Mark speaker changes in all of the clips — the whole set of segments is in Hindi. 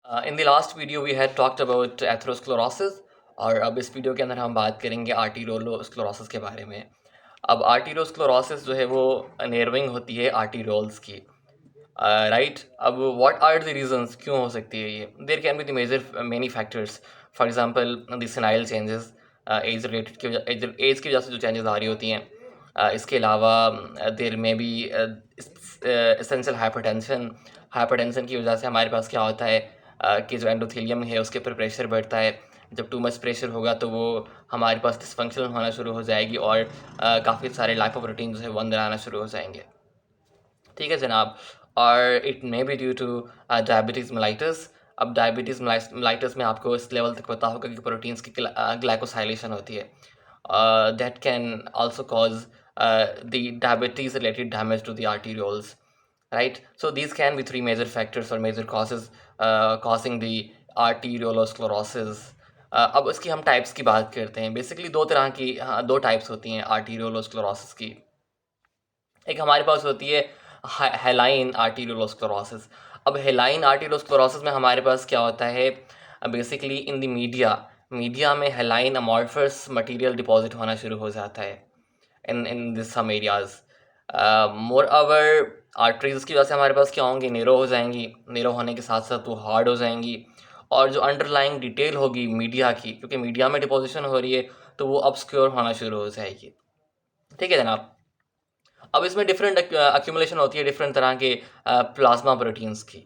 Speaker 1: In the last video we had talked about atherosclerosis और अब इस वीडियो के अंदर हम बात करेंगे आर्टीरियोस्क्लेरोसिस के बारे में। अब आर्टीरियोस्क्लेरोसिस जो है वो नेरविंग होती है आर्टीरियोल्स की, राइट। अब व्हाट आर द रीजंस, क्यों हो सकती है ये? There can be the major many factors. For example the senile changes, age की वजह से जो चेंजेस आ रही होती हैं। इसके अलावा देयर में बी एसेंशियल हाइपरटेंशन। हाइपरटेंशन की वजह से हमारे पास क्या होता है कि जो एंडोथेलियम है उसके ऊपर प्रेशर बढ़ता है। जब टू मच प्रेशर होगा तो वो हमारे पास डिसफंक्शनल होना शुरू हो जाएगी और काफ़ी सारे लाइपोप्रोटीन जो है वो अंदर आना शुरू हो जाएंगे। ठीक है जनाब। और it may be due two diabetes mellitus. अब डायबिटीज़ मेलाइटस में आपको इस लेवल तक पता होगा कि प्रोटीन्स की ग्लाइकोसाइलेशन होती है। That can also cause the diabetes related damage to the arterioles, right? So these can be three major factors or major causes causing the arteriolosclerosis. अब इसकी हम टाइप्स की बात करते हैं। बेसिकली दो तरह की, हाँ, दो टाइप्स होती हैं आर्टीरियोलोस्क्लेरोसिस की। एक हमारे पास होती है हेलाइन आर्टीरियोलोस्क्लेरोसिस। अब हेलाइन आर्टीरियोलोस्क्लेरोसिस में हमारे पास क्या होता है, बेसिकली इन द मीडिया में हेलाइन अमॉर्फस मटेरियल डिपॉजिट होना शुरू हो जाता है in this some areas. Moreover arteries की वजह से हमारे पास क्या होंगी, नेरो हो जाएंगी। नेरो होने के साथ साथ वो हार्ड हो जाएंगी और जो अंडरलाइंग डिटेल होगी मीडिया की, क्योंकि मीडिया में डिपोजिशन हो रही है तो वो ऑब्सक्योर होना शुरू हो जाएगी। ठीक है जनाब। अब इसमें डिफरेंट अक्यूमुलेशन होती है डिफरेंट तरह के प्लाज्मा प्रोटीन्स की।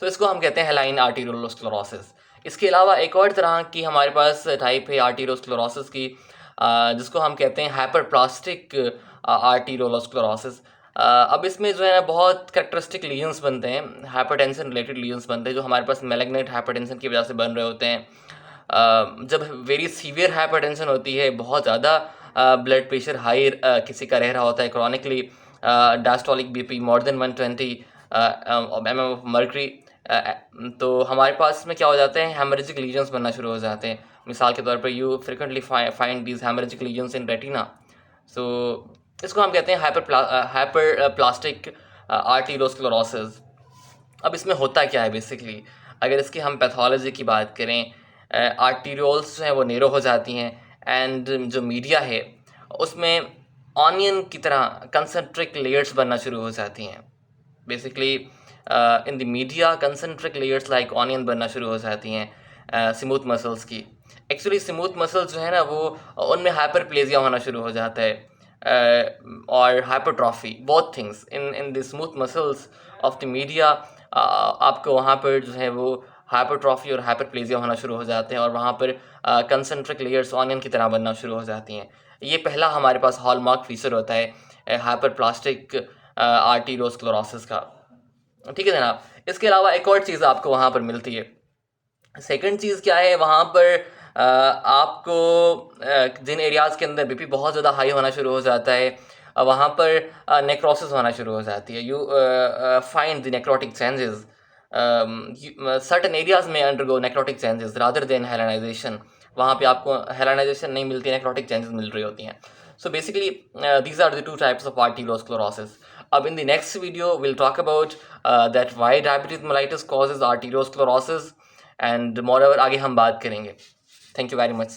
Speaker 1: तो इसको हम कहते हैं हेलाइन आर्टीरियोस्क्लेरोसिस। इसके अलावा एक और तरह की हमारे पास टाइप है आर्टीरियोस्क्लेरोसिस की, जिसको हम कहते हैं हाइपरप्लास्टिक आर्टीरियोस्क्लेरोसिस। अब इसमें जो है ना बहुत कैरेक्टरिस्टिक लीजन्स बनते हैं, हाइपरटेंशन रिलेटेड लीजन्स बनते हैं जो हमारे पास मेलिग्नेंट हाइपरटेंशन की वजह से बन रहे होते हैं। जब वेरी सीवियर हाइपरटेंशन होती है, बहुत ज़्यादा ब्लड प्रेशर हाई किसी का रह रहा होता है chronically, diastolic BP more than 120 m of mercury, तो हमारे पास में क्या हो जाते हैं, हेमरेजिक लीजन्स बनना शुरू हो जाते हैं। मिसाल के तौर पर you frequently find these haemorrhagic lesions in retina. So इसको हम कहते हैं हाइपर प्लास्टिक आर्टीरियोस्क्लेरोसिस। अब इसमें होता क्या है बेसिकली, अगर इसकी हम पैथोलॉजी की बात करें, आर्टीरियोल्स जो हैं वो नेरो हो जाती हैं एंड जो मीडिया है उसमें ऑनियन की तरह कंसनट्रिक लेयर्स बनना शुरू हो जाती हैं। Basically in the media concentric layers like onion बनना शुरू हो जाती हैं स्मूथ मसल्स की। एक्चुअली स्मूथ मसल्स जो है ना वो उनमें हाइपरप्लेजिया होना शुरू हो जाता है और hypertrophy, both things in the smooth muscles of the media. आपको वहाँ पर जो है वो हाइपरट्रॉफी और हाइपरप्लेजिया होना शुरू हो जाते हैं और वहाँ पर कंसनट्रिक लेयर्स ऑनियन की तरह बनना शुरू हो जाती हैं। ये पहला हमारे पास हॉलमार्क फीचर होता है हाइपरप्लास्टिक आर्टीरियोस्क्लेरोसिस का। ठीक है जनाब। इसके अलावा एक और चीज़ आपको वहाँ पर मिलती है। सेकंड चीज़ क्या है, वहाँ पर आपको जिन एरियाज़ के अंदर बीपी बहुत ज़्यादा हाई होना शुरू हो जाता है, वहाँ पर नेक्रोसिस होना शुरू हो जाती है। You find the necrotic changes, certain areas में undergo necrotic changes rather than hyalinisation. वहाँ पे आपको हेलेनाइजेशन नहीं मिलती, नेक्रोटिक चेंजेस मिल रही होती हैं। So basically, these are the two types of arteriosclerosis. Up in the next video, we'll talk about that why diabetes mellitus causes arteriosclerosis, and moreover आगे हम बात करेंगे। Thank you very much.